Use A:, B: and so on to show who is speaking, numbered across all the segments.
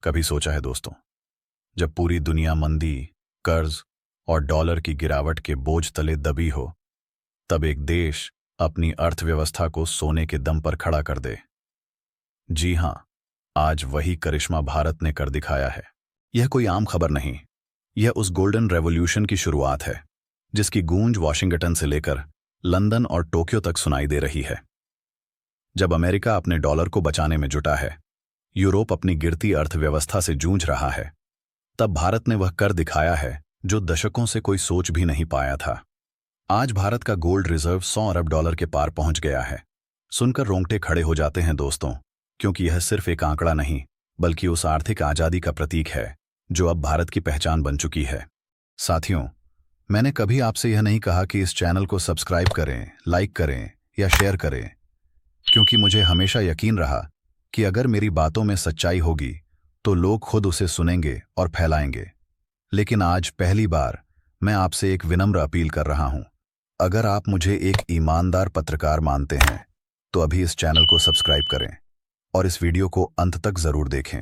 A: कभी सोचा है दोस्तों, जब पूरी दुनिया मंदी, कर्ज और डॉलर की गिरावट के बोझ तले दबी हो, तब एक देश अपनी अर्थव्यवस्था को सोने के दम पर खड़ा कर दे? जी हां, आज वही करिश्मा भारत ने कर दिखाया है। यह कोई आम खबर नहीं, यह उस गोल्डन रेवोल्यूशन की शुरुआत है जिसकी गूंज वॉशिंगटन से लेकर लंदन और टोक्यो तक सुनाई दे रही है। जब अमेरिका अपने डॉलर को बचाने में जुटा है, यूरोप अपनी गिरती अर्थव्यवस्था से जूझ रहा है, तब भारत ने वह कर दिखाया है जो दशकों से कोई सोच भी नहीं पाया था। आज भारत का गोल्ड रिजर्व 100 अरब डॉलर के पार पहुंच गया है। सुनकर रोंगटे खड़े हो जाते हैं दोस्तों, क्योंकि यह सिर्फ एक आंकड़ा नहीं, बल्कि उस आर्थिक आजादी का प्रतीक है जो अब भारत की पहचान बन चुकी है। साथियों, मैंने कभी आपसे यह नहीं कहा कि इस चैनल को सब्सक्राइब करें, लाइक करें या शेयर करें, क्योंकि मुझे हमेशा यकीन रहा कि अगर मेरी बातों में सच्चाई होगी तो लोग खुद उसे सुनेंगे और फैलाएंगे। लेकिन आज पहली बार मैं आपसे एक विनम्र अपील कर रहा हूं। अगर आप मुझे एक ईमानदार पत्रकार मानते हैं तो अभी इस चैनल को सब्सक्राइब करें और इस वीडियो को अंत तक जरूर देखें।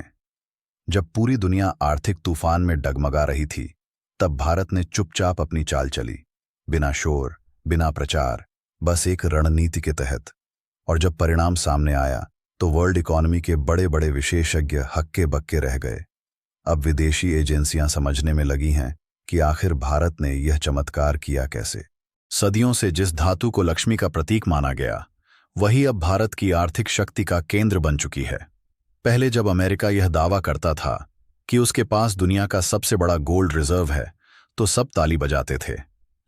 A: जब पूरी दुनिया आर्थिक तूफान में डगमगा रही थी, तब भारत ने चुपचाप अपनी चाल चली, बिना शोर, बिना प्रचार, बस एक रणनीति के तहत। और जब परिणाम सामने आया तो वर्ल्ड इकोनॉमी के बड़े बड़े विशेषज्ञ हक्के बक्के रह गए। अब विदेशी एजेंसियां समझने में लगी हैं कि आखिर भारत ने यह चमत्कार किया कैसे। सदियों से जिस धातु को लक्ष्मी का प्रतीक माना गया, वही अब भारत की आर्थिक शक्ति का केंद्र बन चुकी है। पहले जब अमेरिका यह दावा करता था कि उसके पास दुनिया का सबसे बड़ा गोल्ड रिजर्व है, तो सब ताली बजाते थे।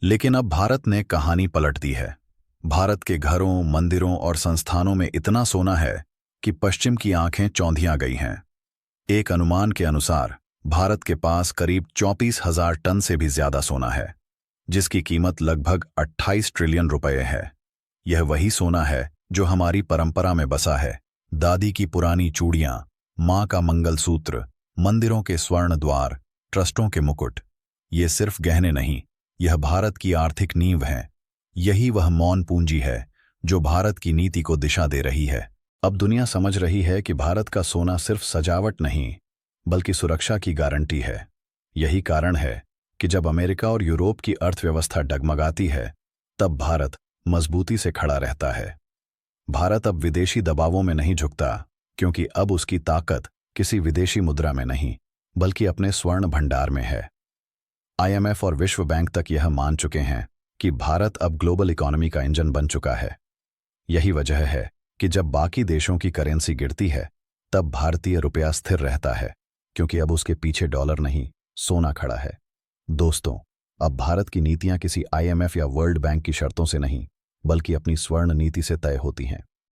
A: लेकिन अब भारत ने कहानी पलट दी है। भारत के घरों, मंदिरों और संस्थानों में इतना सोना है कि पश्चिम की आंखें चौंधियां गई हैं। एक अनुमान के अनुसार भारत के पास करीब 34,000 टन से भी ज्यादा सोना है, जिसकी कीमत लगभग 28 ट्रिलियन रुपए है। यह वही सोना है जो हमारी परंपरा में बसा है। दादी की पुरानी चूड़ियां, मां का मंगलसूत्र, मंदिरों के स्वर्ण द्वार, ट्रस्टों के मुकुट, ये सिर्फ गहने नहीं, यह भारत की आर्थिक नींव है। यही वह मौन पूंजी है जो भारत की नीति को दिशा दे रही है। अब दुनिया समझ रही है कि भारत का सोना सिर्फ सजावट नहीं, बल्कि सुरक्षा की गारंटी है। यही कारण है कि जब अमेरिका और यूरोप की अर्थव्यवस्था डगमगाती है, तब भारत मजबूती से खड़ा रहता है। भारत अब विदेशी दबावों में नहीं झुकता, क्योंकि अब उसकी ताकत किसी विदेशी मुद्रा में नहीं, बल्कि अपने स्वर्ण भंडार में है। IMF और विश्व बैंक तक यह मान चुके हैं कि भारत अब ग्लोबल इकोनॉमी का इंजन बन चुका है। यही वजह है कि जब बाकी देशों की करेंसी गिरती है, तब भारतीय रुपया स्थिर रहता है, क्योंकि अब उसके पीछे डॉलर नहीं, सोना खड़ा है। दोस्तों, अब भारत की नीतियां किसी IMF या वर्ल्ड बैंक की शर्तों से नहीं, बल्कि अपनी स्वर्ण नीति से तय होती हैं।